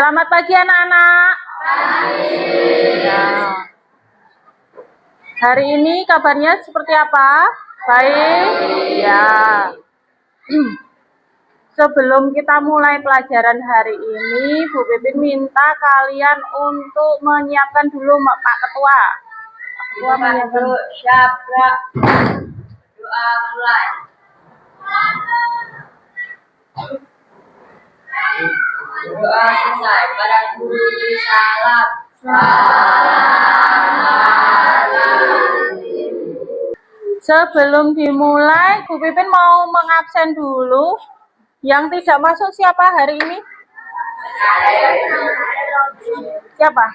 Selamat pagi anak-anak. Ya. Hari ini kabarnya seperti apa? Baik. Ya. Sebelum kita mulai pelajaran hari ini, Bu Pipin minta kalian untuk menyiapkan dulu Pak Ketua. Ketua menyiapkan. Siap, Kak. Doa mulai. Doa selesai. Pada guru beri salam. Sebelum dimulai, Bu Pipin mau mengabsen dulu. Yang tidak masuk siapa hari ini? Siapa?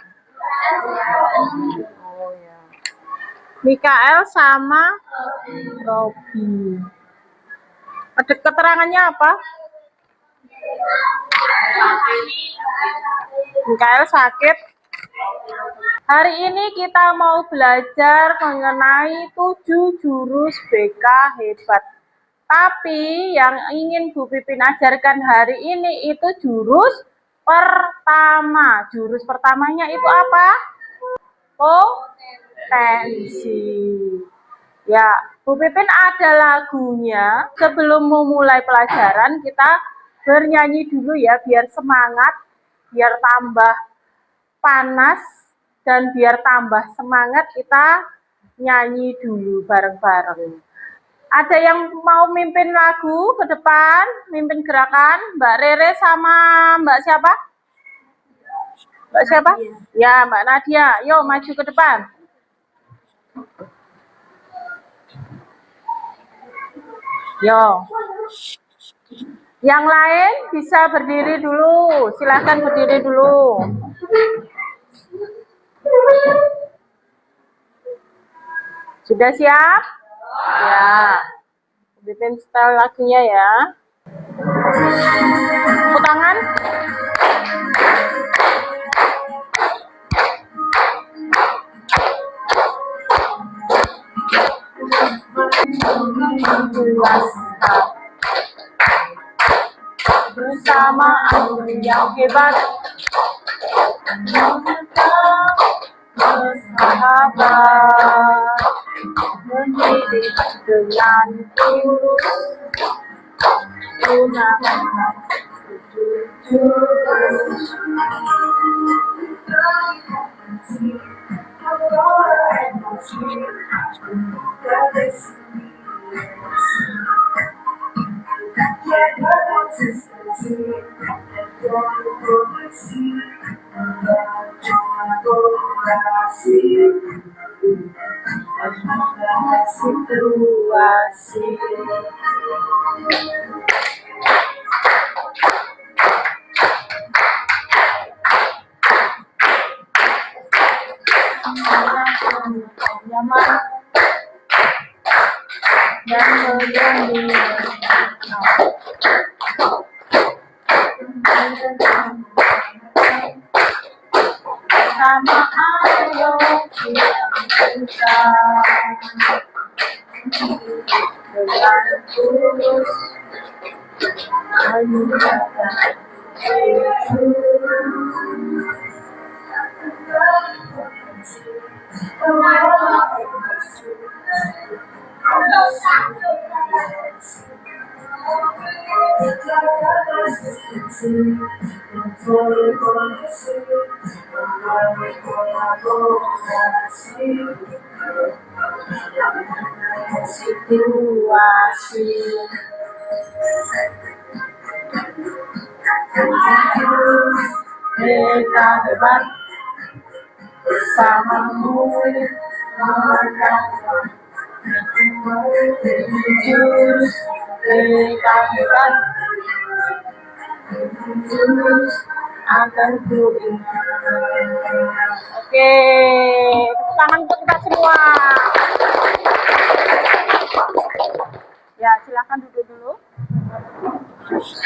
Oh ya. Mikael sama Robi. Ada keterangannya apa? Mikael sakit. Hari ini kita mau belajar mengenai 7 jurus BK hebat. Tapi yang ingin Bu Pipin ajarkan hari ini itu jurus pertama. Jurus pertamanya itu apa? Potensi. Ya, Bu Pipin ada lagunya. Sebelum memulai pelajaran kita bernyanyi dulu ya, biar semangat, biar tambah panas, dan biar tambah semangat kita nyanyi dulu bareng-bareng. Ada yang mau mimpin lagu ke depan, mimpin gerakan? Mbak Rere sama Mbak siapa? Mbak siapa? Ya, Mbak Nadia. Yuk maju ke depan. Yo. Yang lain bisa berdiri dulu. Silahkan berdiri dulu. Sudah siap? Ya. Bikin setel lagunya ya. Tepuk tangan. Bersama aku yang hebat, bersahabat, mendidik dengan tulus, gunakan jurus. Situasi. Nyaman dan melindungi. Sama ayo kita dengan tulus situasi. Mereka hebat bersamamu, jurus mereka hebat, jurus akan ku ingat. Oke, tepuk tangan untuk kita semua. Ya, silakan duduk dulu.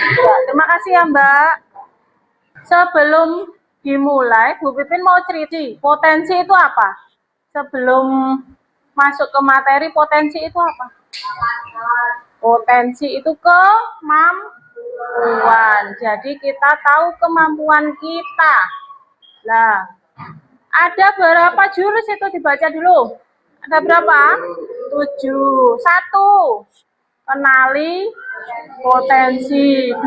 Ya, terima kasih ya Mbak. Sebelum dimulai, Bu Pipin mau cerita potensi itu apa? Sebelum masuk ke materi, potensi itu apa? Potensi itu kemampuan. Jadi kita tahu kemampuan kita. Nah, ada berapa jurus itu dibaca dulu? Ada berapa? 7. 1. Kenali potensi. 2.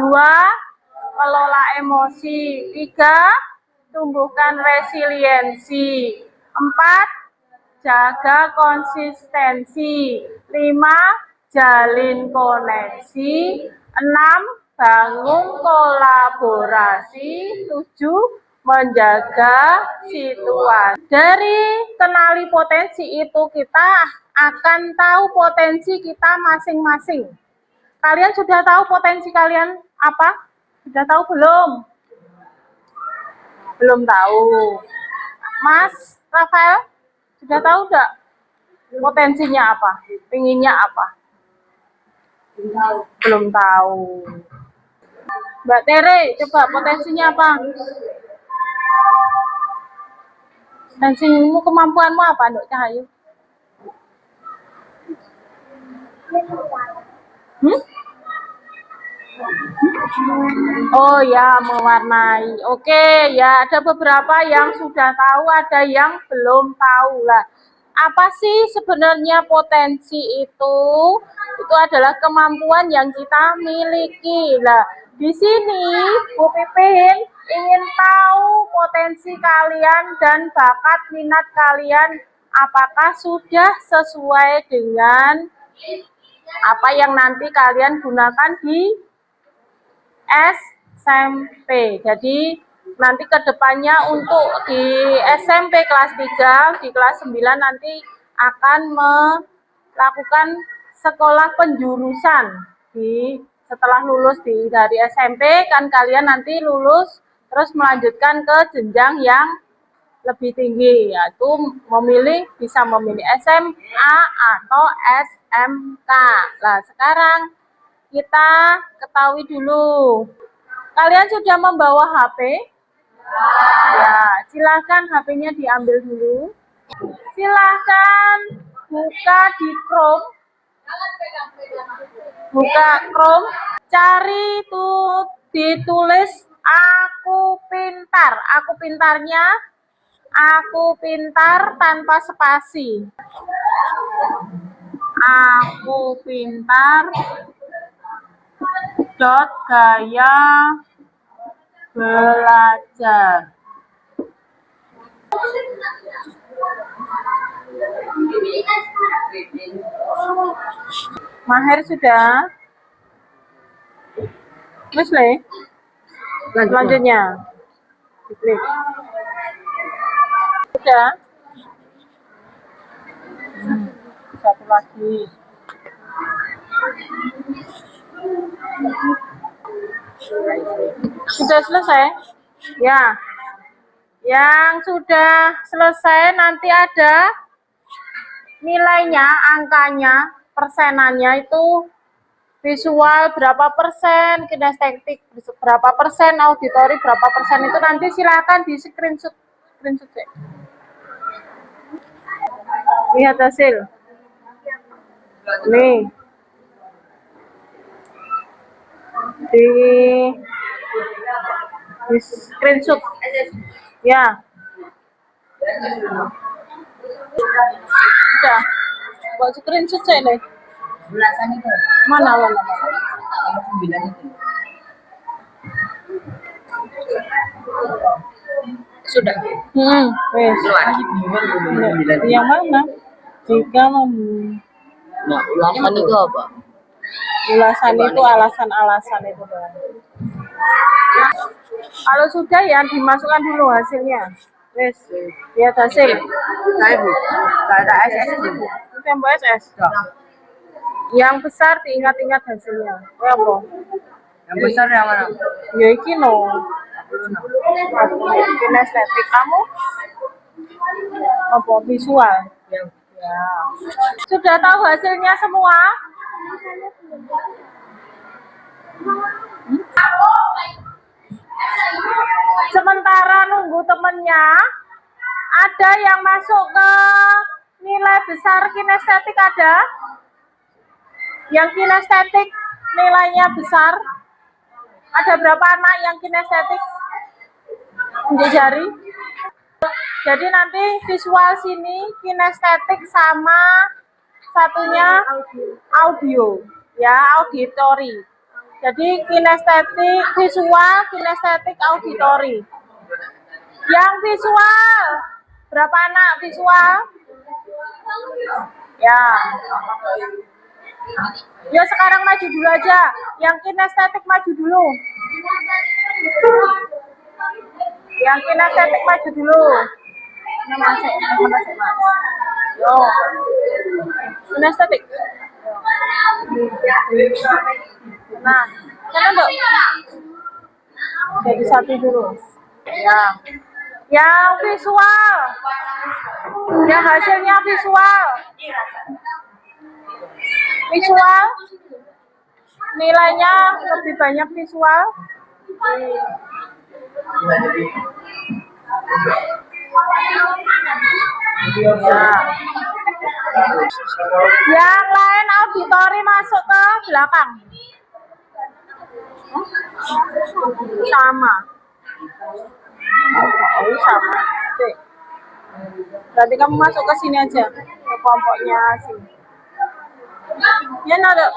Kelola emosi. 3. Tumbuhkan resiliensi. 4. Jaga konsistensi. 5. Jalin koneksi. 6. Bangun kolaborasi. 7. Menjaga situasi. Dari kenali potensi itu kita akan tahu potensi kita masing-masing. Kalian sudah tahu potensi kalian apa? Sudah tahu belum? Belum tahu. Mas Rafael, sudah tahu enggak potensinya apa? Pinginnya apa? Belum tahu. Mbak Tere, coba potensinya apa? Potensimu, kemampuanmu apa, Nduk Cahayu? Oh ya, mewarnai. Oke, ya ada beberapa yang sudah tahu, ada yang belum tahu lah. Apa sih sebenarnya potensi itu? Itu adalah kemampuan yang kita miliki. Lah, di sini Bu Pipin ingin tahu potensi kalian dan bakat minat kalian apakah sudah sesuai dengan apa yang nanti kalian gunakan di SMP. Jadi nanti kedepannya untuk di SMP kelas 3, di kelas 9 nanti akan melakukan sekolah penjurusan. Setelah lulus dari SMP kan kalian nanti lulus terus melanjutkan ke jenjang yang lebih tinggi, yaitu bisa memilih SMA atau SMK. Nah, sekarang kita ketahui dulu. Kalian sudah membawa HP? Ya, silakan HP-nya diambil dulu. Silakan buka di Chrome. Buka Chrome, cari tuh ditulis aku pintar. Aku pintarnya, aku pintar tanpa spasi. Aku pintar gaya belajar. Mahir sudah? Wes le? Selanjutnya. Diklik. Sudah? Satu lagi. Sudah selesai? Ya. Yang sudah selesai nanti ada nilainya, angkanya, persenannya itu visual berapa persen, kinestetik berapa persen, auditori berapa persen, itu nanti silakan di screenshot ya. Lihat hasil. Nih. Di screenshot. Ya. Sudah. Buat screenshot saya nih. Belasan itu. Mana? 9 itu. Sudah. Wes. Yang mana? Jika Nah, ulasan itu apa? Ulasan itu alasan-alasan itu. Kalau sudah ya dimasukkan dulu hasilnya. Wes, lihat hasil. Saya Bu. Ada SS Bu. Tembok SS. Yang besar diingat-ingat hasilnya. Apa? Yang besar yang mana? Ya iki no. Kinestetik kamu? Apa visual? Ya. Sudah tahu hasilnya semua? Sementara nunggu temennya, ada yang masuk ke nilai besar kinestetik ada? Yang kinestetik nilainya besar? Ada berapa anak yang kinestetik? Unjuk jari. Jadi nanti visual sini kinestetik sama satunya audio, ya, auditori. Jadi kinestetik visual, kinestetik auditori. Yang visual, berapa anak visual? Ya. Ya sekarang maju dulu aja. Yang kinestetik maju dulu. Yang kinestetik maju dulu. Ini masuk, mas. Yo. Kinestetik. Nah, mana dok? Jadi satu dulu. Ya. Yang visual. Yang hasilnya visual. Visual. Nilainya lebih banyak visual. Ya. Yang lain auditori masuk ke belakang. Sama. Oh, sama. Oke. Berarti kamu masuk ke sini aja, ke kelompoknya sini. Ya, nada.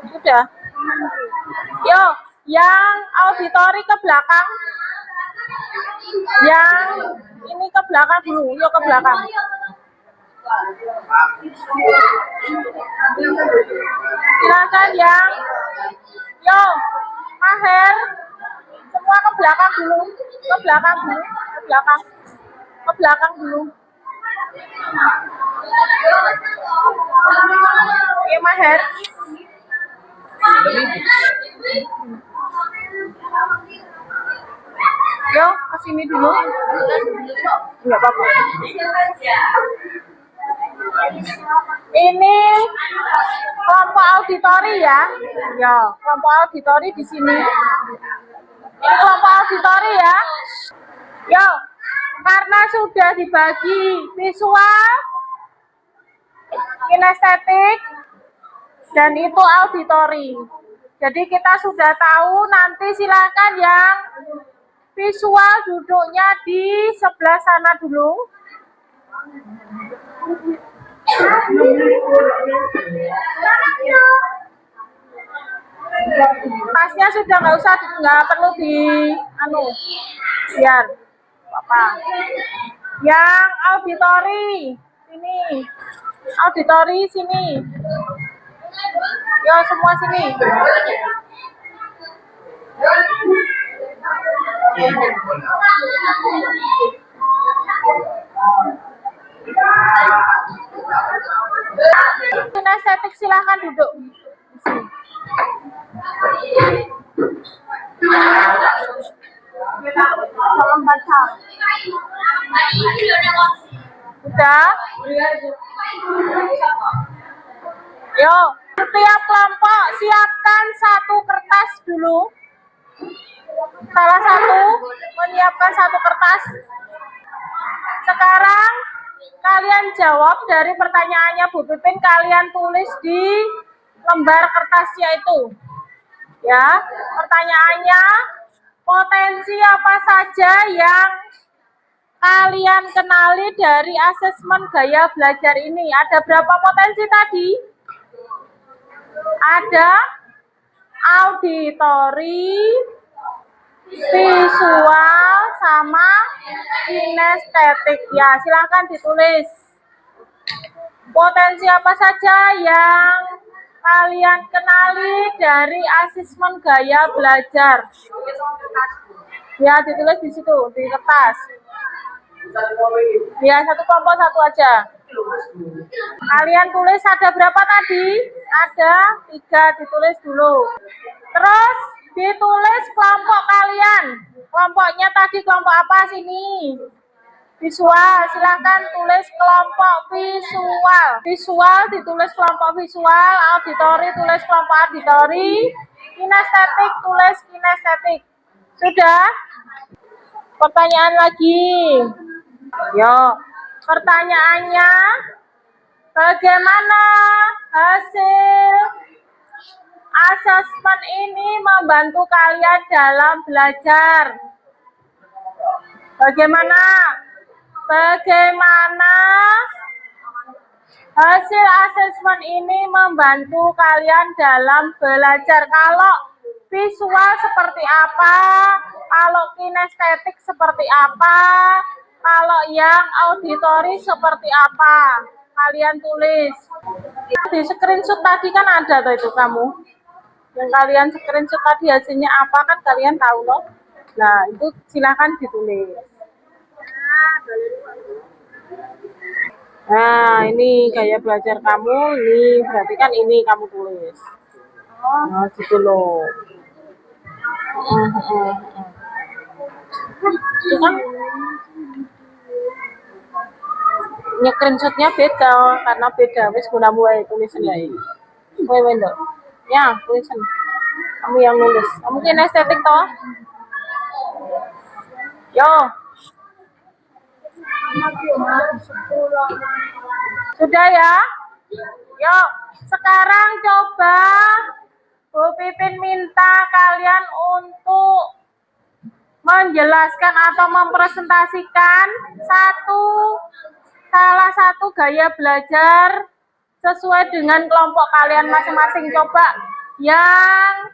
Sudah. Yo, yang auditori ke belakang. Yang ini ke belakang dulu, yuk ke belakang. Silakan yang, yo, Maher, semua ke belakang dulu, ke belakang dulu, ke belakang, ke belakang dulu. Iya Maher. Yo, kesini dulu. Enggak apa-apa. Ini kelompok auditori ya. Ya, kelompok auditori di sini. Ini kelompok auditori ya. Yo, karena sudah dibagi visual, kinestetik, dan itu auditori. Jadi kita sudah tahu, nanti silakan yang visual duduknya di sebelah sana dulu. Tasnya sudah nggak perlu di biar apa. Yang auditori sini, auditori sini. Yo semua sini. Kinestetik silahkan duduk. Tolong baca. Udah? Yo, setiap kelompok siapkan satu kertas dulu. Salah satu menyiapkan satu kertas. Sekarang kalian jawab dari pertanyaannya Bu Pipin, kalian tulis di lembar kertasnya itu. Ya, pertanyaannya, potensi apa saja yang kalian kenali dari asesmen gaya belajar ini? Ada berapa potensi tadi? Ada auditori, visual, sama kinestetik. Ya, silahkan ditulis. Potensi apa saja yang kalian kenali dari asesmen gaya belajar? Ya, ditulis di situ, di kertas. Ya, satu kelompok satu aja. Kalian tulis ada berapa tadi? Ada 3, ditulis dulu. Terus ditulis kelompok kalian. Kelompoknya tadi kelompok apa sini? Visual, silahkan tulis kelompok visual. Visual ditulis kelompok visual, auditori tulis kelompok auditori, kinestetik tulis kinestetik. Sudah? Pertanyaan lagi. Yo, pertanyaannya, bagaimana hasil Asesmen ini membantu kalian dalam belajar. Bagaimana? Bagaimana hasil asesmen ini membantu kalian dalam belajar? Kalau visual seperti apa? Kalau kinestetik seperti apa? Kalau yang auditori seperti apa? Kalian tulis. Di screenshot tadi kan ada tuh itu kamu. Yang kalian screenshot tadi hasilnya apa kan kalian tahu loh. Nah, itu silakan ditulis. Nah, ini gaya belajar kamu, ini berarti kan ini kamu tulis. Nah, gitu loh. Itu kan screenshotnya beda, karena beda. Wis gunamu wae tulisan wae. Kowe wendok. Ya, tulisan. Kamu yang nulis. Kamu kinestetik toh? Yo. Sudah ya? Yuk, sekarang coba Bu Pipin minta kalian untuk menjelaskan atau mempresentasikan salah satu gaya belajar sesuai dengan kelompok kalian masing-masing. Coba yang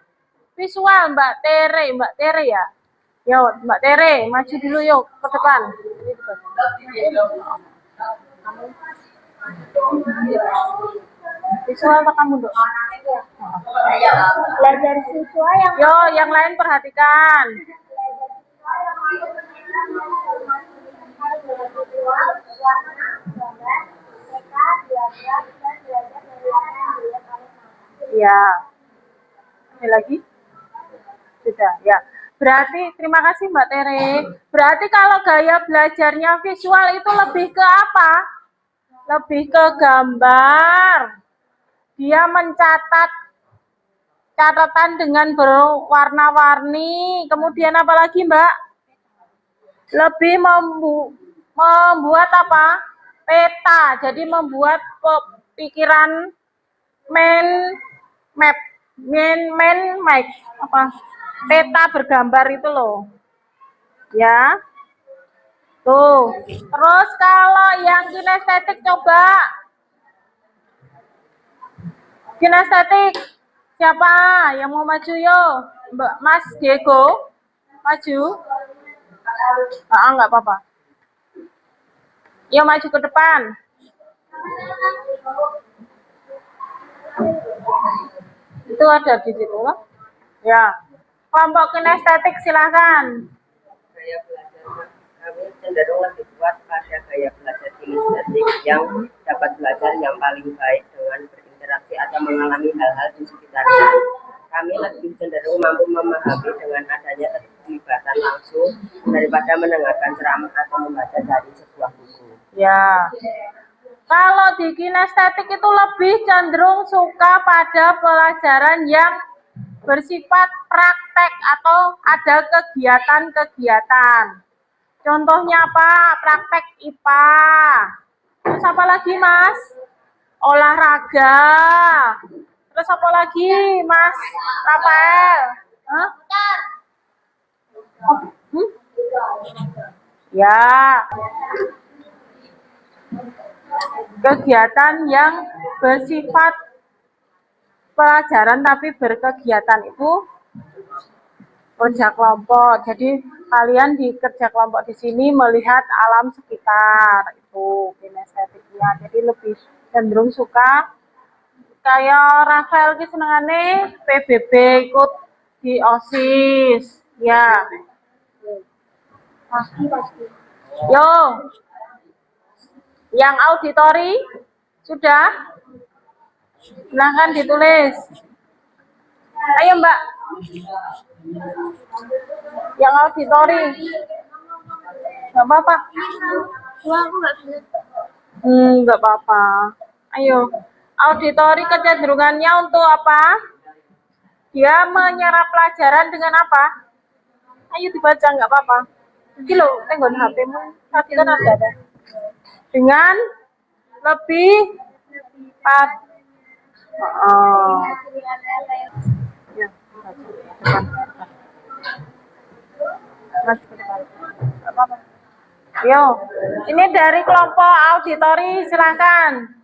visual Mbak Tere ya. Yo, Mbak Tere, maju dulu yuk ke depan. Visual apa kamu, Dok? Belajar siswa yang Yo, yang lain perhatikan. Ya. Ada lagi? Sudah, ya. Berarti terima kasih Mbak Tere. Berarti kalau gaya belajarnya visual itu lebih ke apa? Lebih ke gambar. Dia mencatat catatan dengan berwarna-warni. Kemudian apa lagi, Mbak? Lebih membuat apa? Peta. Jadi membuat pikiran mind map apa? Peta bergambar itu loh. Ya. Tuh. Terus kalau yang kinestetik coba. Kinestetik. Siapa yang mau maju yo? Mbak Mas Diego. Maju. Enggak apa-apa. Yo maju ke depan. Itu ada di situ loh. Ya. Kelompok kinestetik silakan. Gaya belajar kami cenderung lebih kuat pada gaya belajar kinestetik yang dapat belajar yang paling baik dengan berinteraksi atau mengalami hal-hal di sekitarnya. Kami lebih cenderung mampu memahami dengan adanya keterlibatan langsung daripada mendengarkan ceramah atau membaca dari sebuah buku. Ya. Kalau di kinestetik itu lebih cenderung suka pada pelajaran yang bersifat praktek atau ada kegiatan-kegiatan. Contohnya apa? Praktek IPA. Terus apa lagi, Mas? Olahraga. Terus apa lagi, Mas Rafael? Hah? Ya. Kegiatan yang bersifat pelajaran tapi berkegiatan itu kerja kelompok. Jadi kalian di kerja kelompok di sini melihat alam sekitar itu kinestetiknya. Jadi lebih cenderung suka kayak Rafael ki senengane PBB ikut di OSIS. Ya. Pasti. Yo. Yang auditori sudah? Silahkan ditulis. Ayo Mbak. Yang auditori. Gak apa-apa. Gak apa-apa. Ayo. Auditori kecenderungannya untuk apa? Dia menyerap pelajaran dengan apa? Ayo dibaca, nggak apa-apa. Iki loh, tenggon HP-mu. Tadi kan ada. Dengan lebih Oh. Ya, depan. Mas, ke depan. Nggak apa-apa. Yo, ini dari kelompok auditori, silakan.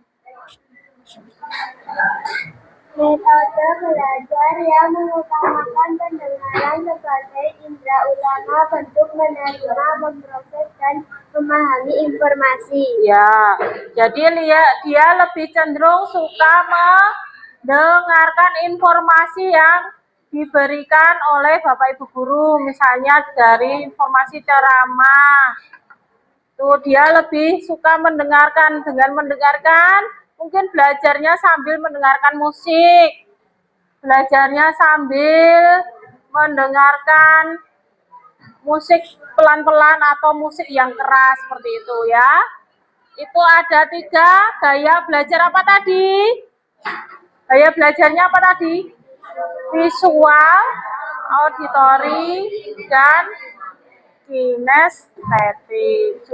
Metode belajar yang mengutamakan pendengaran sebagai indera utama bentuk menerima, memproses, dan memahami informasi. Ya, jadi dia lebih cenderung suka mendengarkan informasi yang diberikan oleh Bapak Ibu Guru, misalnya dari informasi ceramah. Tuh dia lebih suka mendengarkan, dengan mendengarkan mungkin belajarnya sambil mendengarkan musik, belajarnya sambil mendengarkan musik pelan-pelan atau musik yang keras seperti itu ya. Itu ada 3 gaya belajar apa tadi? Gaya belajarnya apa tadi? Visual, auditori, dan kinestetik.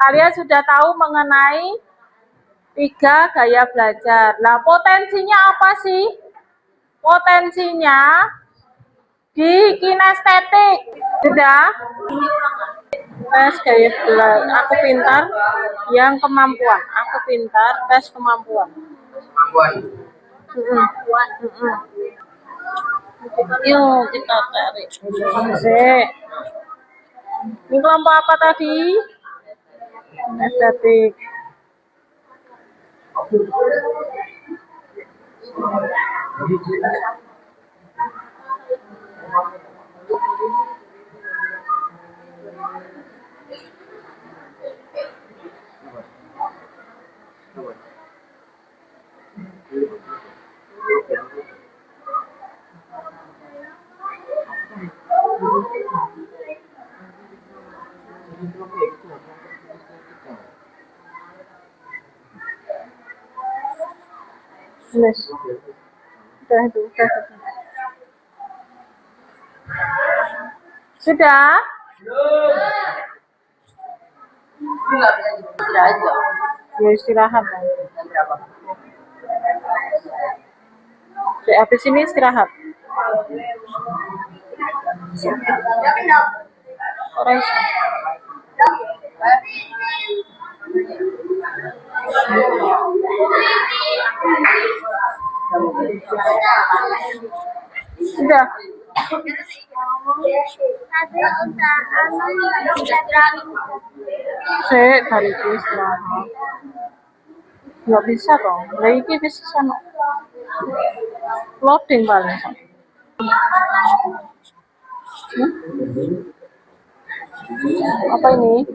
Kalian sudah tahu mengenai 3 gaya belajar. Nah, potensinya apa sih? Potensinya di kinestetik. Sudah? Tes gaya belajar. Aku pintar yang kemampuan. Aku pintar tes kemampuan. Yuk kita cari. Ini kelompok apa tadi? Estetik. Yes. Sudah? Ya istirahat. Habis ini istirahat. Orang sudah. Dari itu istirahat. Nggak bisa dong. Lagi bisa sana. Loading paling. Apa ini?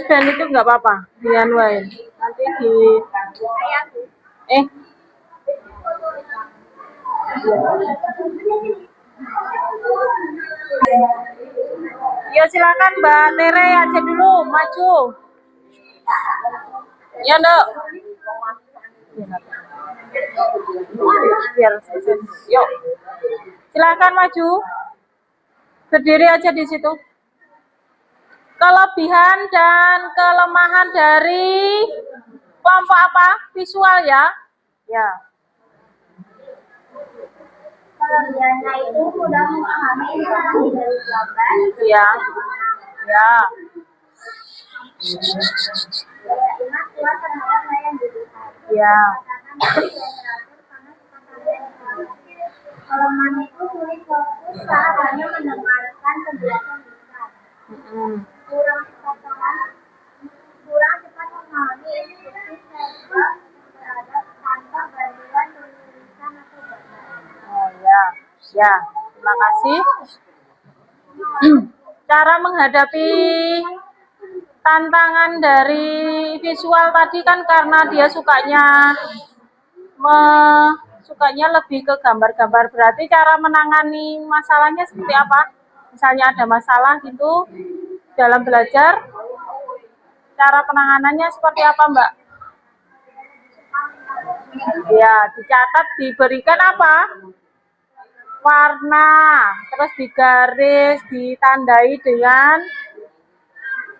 Band itu nggak apa-apa, dianuain. Nanti di ya silakan Mbak Tere aja dulu maju. Ya Dok. Biar yuk. Silakan maju. Berdiri aja di situ. Kelebihan dan kelemahan dari kelompok apa? Visual ya. Ya. Kelebihannya itu mudah memahami informasi dari gambar. Ya. Ya. Daya ingat kuat terhadap hal yang dilihat. Ya. Kelemahan itu sulit fokus saat hanya mendengarkan penjelasan besar. Kurang cepat memahami instruksi serba berada tanpa bantuan tulisan atau gambar. Oh ya, ya. Terima kasih. Cara menghadapi tantangan dari visual tadi kan karena dia sukanya lebih ke gambar-gambar. Berarti cara menangani masalahnya seperti apa? Misalnya ada masalah gitu dalam belajar, cara penanganannya seperti apa, Mbak? Ya, dicatat, diberikan apa? Warna, terus digaris, ditandai dengan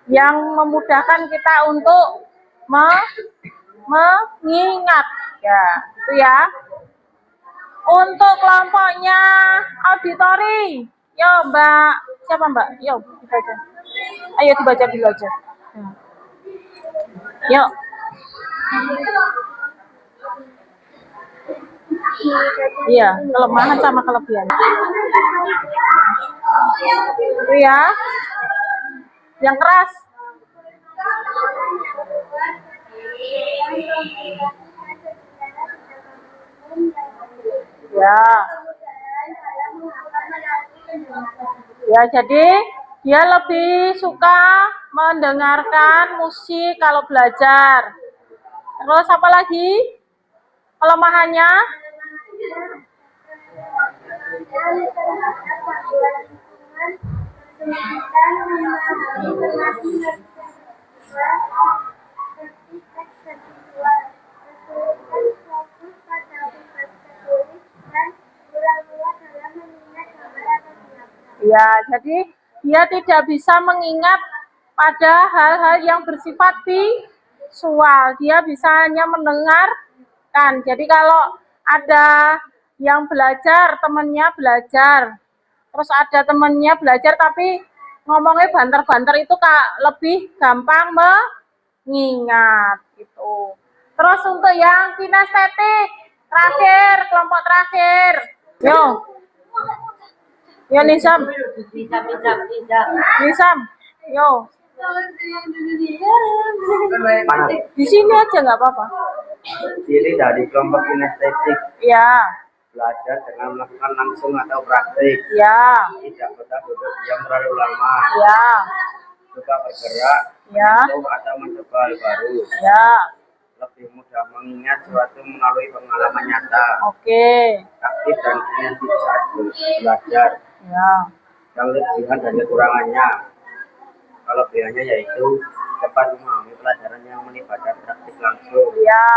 yang memudahkan kita untuk mengingat. Ya, itu ya. Untuk kelompoknya auditori, yo Mbak, siapa Mbak? Yo, dibaca. Ayo dibaca dulu aja. Yuk. Iya, kelemahan sama kelebihan. Itu ya. Yang keras. Ya. Ya, jadi dia lebih suka mendengarkan musik kalau belajar. Terus apa lagi? Kelemahannya? Ya, jadi dia tidak bisa mengingat pada hal-hal yang bersifat visual. Dia bisa hanya mendengarkan. Jadi kalau ada yang belajar, temannya belajar, terus ada temannya belajar tapi ngomongnya banter-banter, itu lebih gampang mengingat gitu. Terus untuk yang kinestetik terakhir, kelompok terakhir, yo Nisam, yo di sini aja nggak apa-apa. Ciri dari kelompok kinestetik, Ya, belajar dengan melakukan langsung atau praktik, ya, tidak betah duduk diam terlalu lama, ya, suka bergerak, ya, menyentuh atau mencoba hal baru, ya. lebih mudah mengingat sesuatu melalui pengalaman nyata, Oke, aktif dan energi saat belajar. ya, Kelebihan dan kekurangannya, kelebihannya yaitu cepat memahami pelajaran yang melibatkan praktik langsung, ya.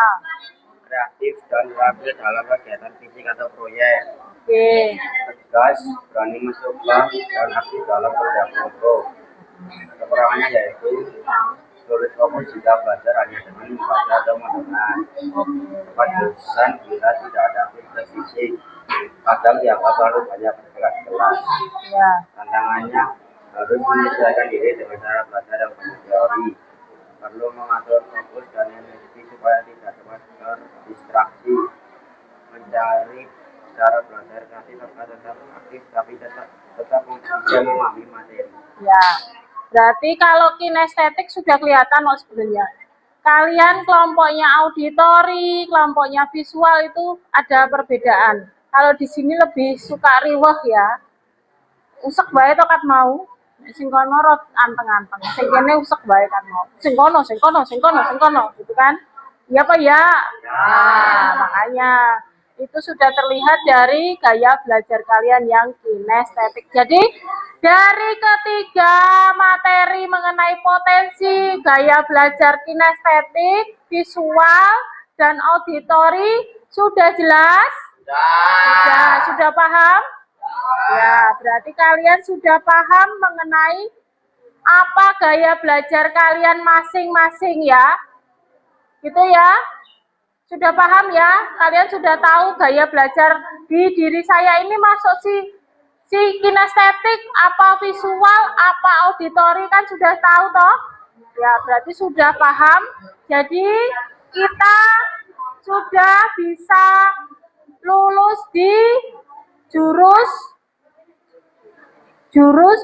kreatif dan terampil dalam kegiatan fisik atau proyek, Oke, tegas, berani mencoba, dan aktif dalam kerja kelompok. Kekurangannya yaitu sulit fokus jika belajar hanya dengan membaca atau mendengar, cepat bosan bila tidak ada aktivitas fisik, kadang dianggap terlalu banyak bergerak di kelas. ya, Tantangannya harus menyesuaikan diri dengan cara belajar yang banyak teori, perlu mengatur fokus dan energi supaya tidak cepat terdistraksi, mencari cara belajar kreatif agar tetap aktif tapi tetap bisa memahami materi. ya. Berarti kalau kinestetik sudah kelihatan loh sebenarnya. Kalian kelompoknya auditori, kelompoknya visual itu ada perbedaan. Kalau di sini lebih suka riweh ya. Usek bae to kat mau. Sing kono rot anteng-anteng. Sing kene usek bae kan mau. Sing kono gitu kan. Iya apa ya? Nah, makanya itu sudah terlihat dari gaya belajar kalian yang kinestetik. Jadi dari ketiga materi mengenai potensi gaya belajar kinestetik, visual, dan auditori sudah jelas? Sudah paham? Ya, berarti kalian sudah paham mengenai apa gaya belajar kalian masing-masing ya. Gitu ya. Sudah paham ya? Kalian sudah tahu gaya belajar di diri saya ini masuk si kinestetik, apa visual, apa auditori, kan sudah tahu toh? Ya, berarti sudah paham. Jadi kita sudah bisa lulus di jurus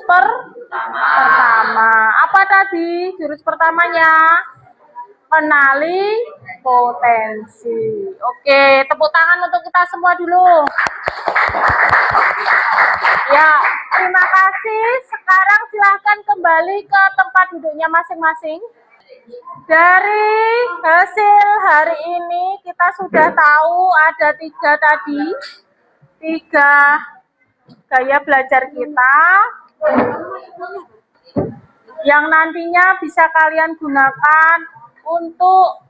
pertama. Apa tadi jurus pertamanya? Kenali potensi. Oke, tepuk tangan untuk kita semua dulu. Ya, terima kasih. Sekarang silahkan kembali ke tempat duduknya masing-masing. Dari hasil hari ini kita sudah tahu ada 3 tadi. 3 gaya belajar kita yang nantinya bisa kalian gunakan untuk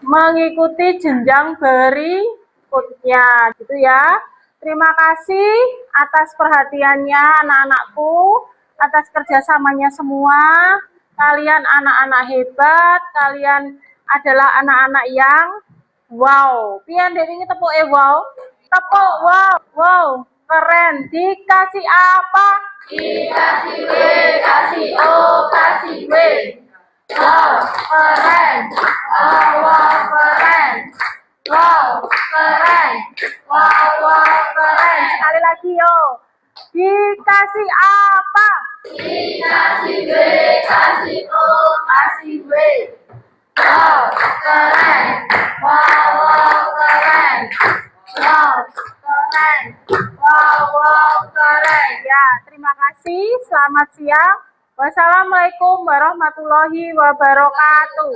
mengikuti jenjang berikutnya, gitu ya. Terima kasih atas perhatiannya anak-anakku, atas kerjasamanya semua. Kalian anak-anak hebat, kalian adalah anak-anak yang wow. Pian ini tepuk wow. Tepuk wow, wow, keren. Dikasih apa? Dikasih W, kasih O, kasih W. Wow, keren. Wow, wow, keren. Wow, keren. Wow, wow, keren. Sekali lagi yo. Dikasih apa? Dikasih W, kasih O, kasih W. Wow, keren. Wow, wow, keren. Wow, keren. Wow, wow, keren. Ya, terima kasih. Selamat siang. Wassalamualaikum warahmatullahi wabarakatuh.